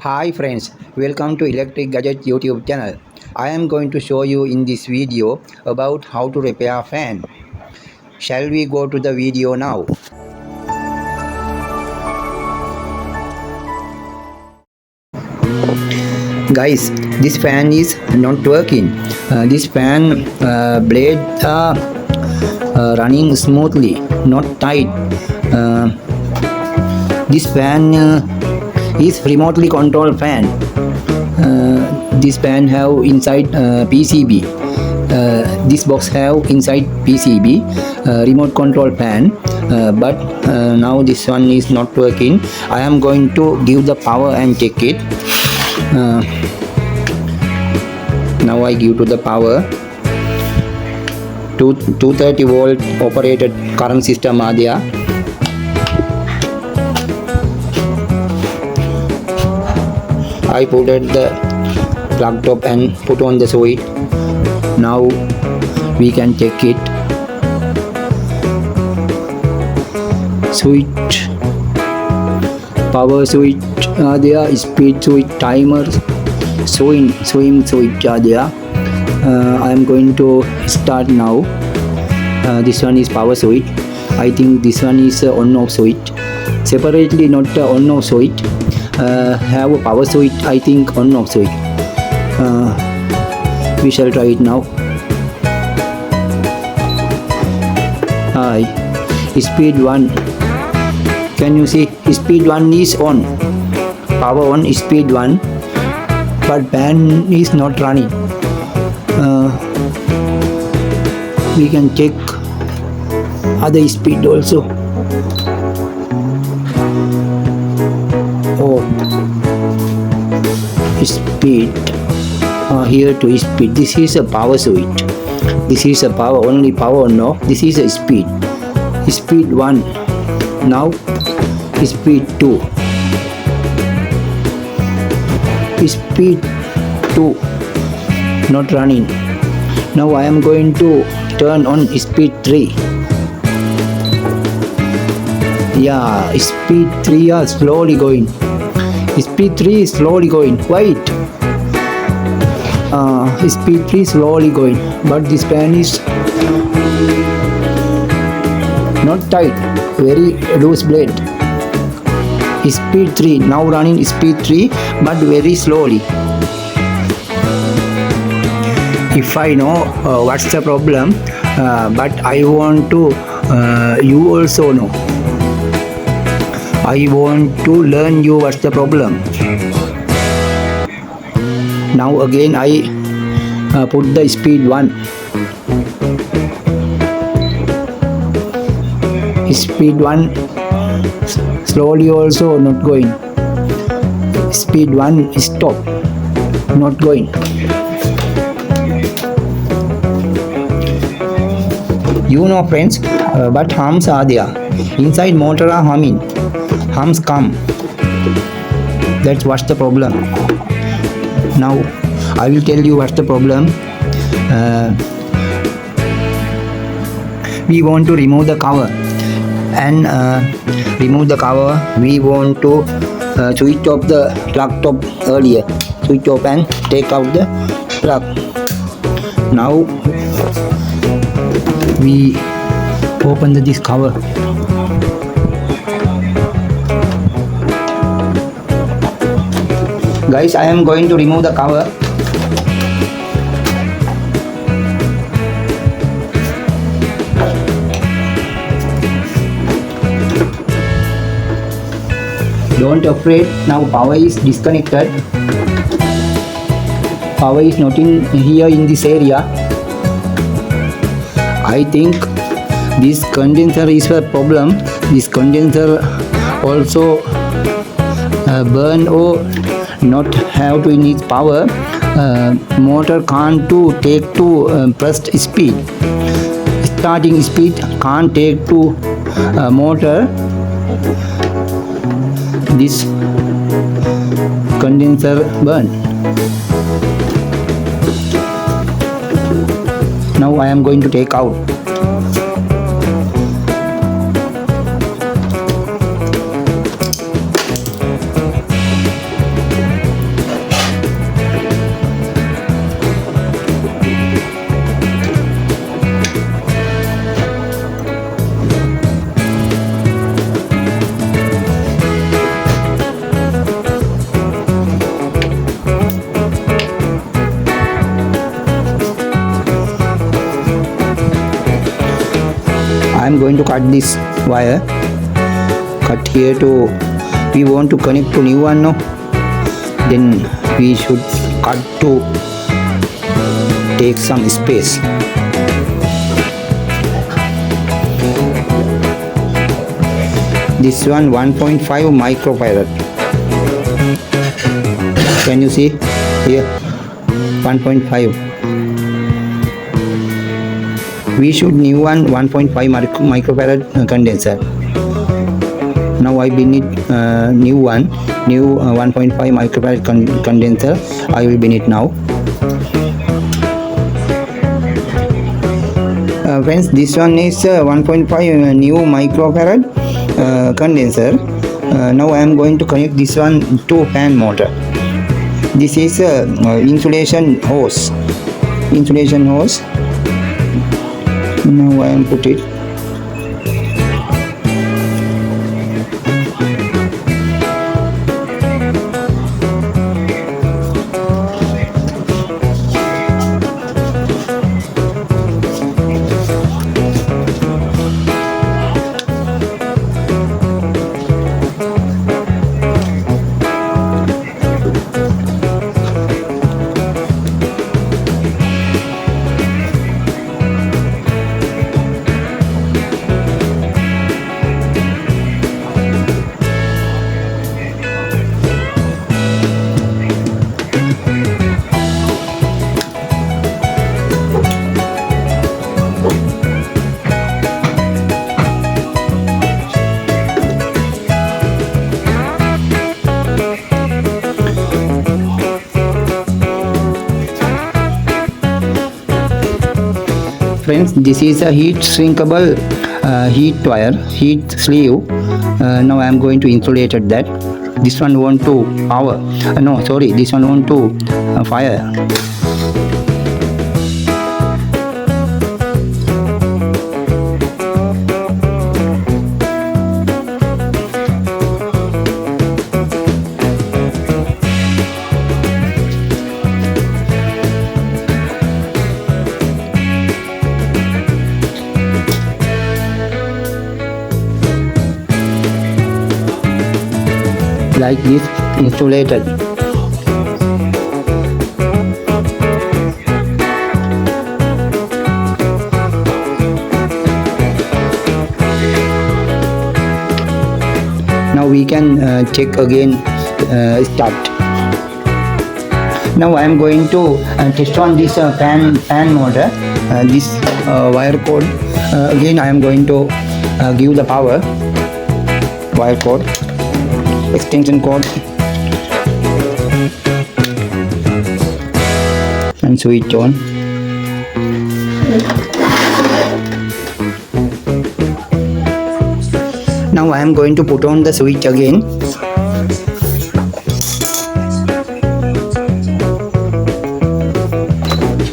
Hi friends, welcome to Electric Gadget YouTube channel. I am going to show you in this video about how to repair a fan. Shall we go to the video now? Guys, this fan is not working. This fan blade are running smoothly, not tight. This fan is remotely controlled fan. This fan have inside PCB. This box have inside PCB remote control fan, but now this one is not working. I am going to give the power and check it. Now I give to the power. 230 volt operated current system are there. I put at the plug top and put on the switch. Now we can check it. Switch, power switch are there, speed switch, timer, swing switch are there. I am going to start now. This one is power switch. I think this one is on off switch. Separately, not on off switch. Have a power switch, I think on off switch. We shall try it now. Speed 1. Can you see? Speed 1 is on. Power on, speed 1. But fan is not running. We can check other speed also. Oh, speed. Here to speed. This is a power switch. This is a power, only power no. This is a speed. Speed 1. Now speed 2. Speed 2. Not running. Now I am going to turn on speed 3. Yeah, speed 3 are slowly going. Speed 3 is slowly going. Wait. Speed 3 slowly going. But this fan is not tight. Very loose blade. Speed 3. Now running speed 3 but very slowly. If I know what's the problem, but I want to you also know. I want to learn you what's the problem. Now again I put the speed 1. Speed 1 slowly also not going. Speed 1 stop, not going. You know friends, but hums are there. Inside motor are humming. Hums come. That's what's the problem. Now I will tell you what's the problem. We want to remove the cover, and remove the cover we want to switch off the plug top earlier. Switch off and take out the plug. Now we open this cover. Guys, I am going to remove the cover. Don't afraid. Now power is disconnected. Power is not in here in this area. I think this condenser is a problem. This condenser also burn or not have to in its power. Motor can't to take to pressed speed. Starting speed can't take to motor. This condenser burn. Now I am going to take out. I'm going to cut this wire. Cut here to, we want to connect to new one, no? Then we should cut to take some space. This one 1.5 microfarad. Can you see here? 1.5. We should new one 1.5 microfarad condenser. Now I will need new 1.5 microfarad condenser. I will bin it now. Friends, this one is 1.5 new microfarad condenser. Now I am going to connect this one to fan motor. This is insulation hose. Now I am put it. Friends, this is a heat shrinkable heat wire, heat sleeve. Now I am going to insulate that. This one want to power. No, sorry, this one want to fire. Like this, insulated. Now we can check again, start. Now I am going to test on this fan motor, this wire cord. Again I am going to give the power, wire cord, extension cord, and switch on. Now I am going to put on the switch again.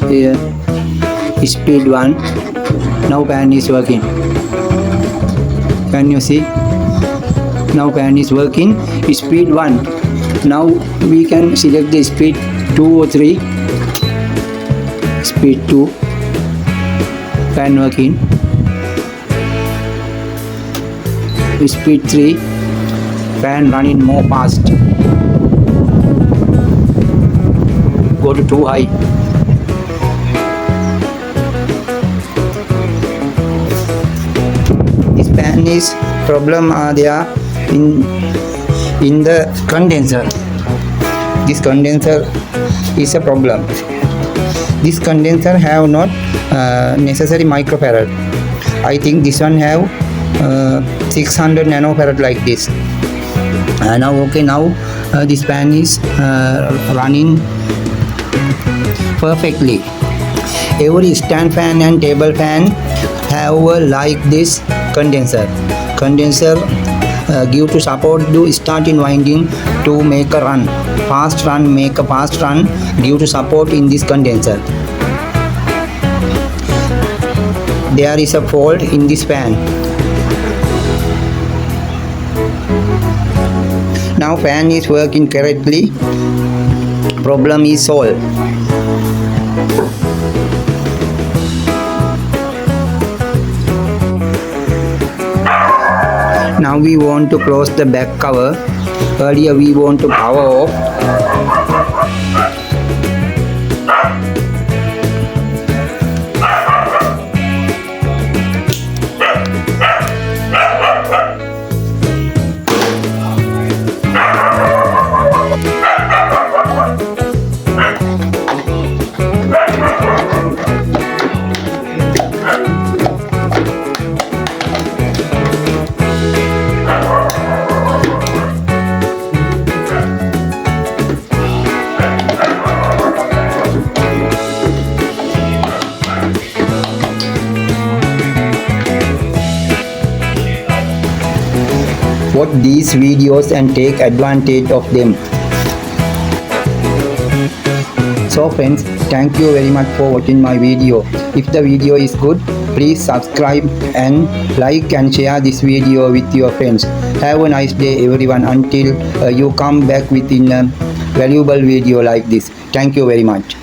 Here, speed 1. Now fan is working. Can you see? Now fan is working. Speed 1. Now we can select the speed 2 or 3. Speed 2. Fan working. Speed 3. Fan running more fast. Go to too high. This fan is problem are there in the condenser. This condenser is a problem. This condenser have not necessary microfarad. I think this one have 600 nanofarad like this. Now okay, now this fan is running perfectly. Every stand fan and table fan have like this condenser. Give to support to start in winding to make a run, fast run, make a fast run due to support in this condenser. There is a fault in this fan. Now fan is working correctly. Problem is solved. Now we want to close the back cover. Earlier we want to power off. Watch these videos and take advantage of them. So friends, thank you very much for watching my video. If the video is good, please subscribe and like and share this video with your friends. Have a nice day everyone until you come back within a valuable video like this. Thank you very much.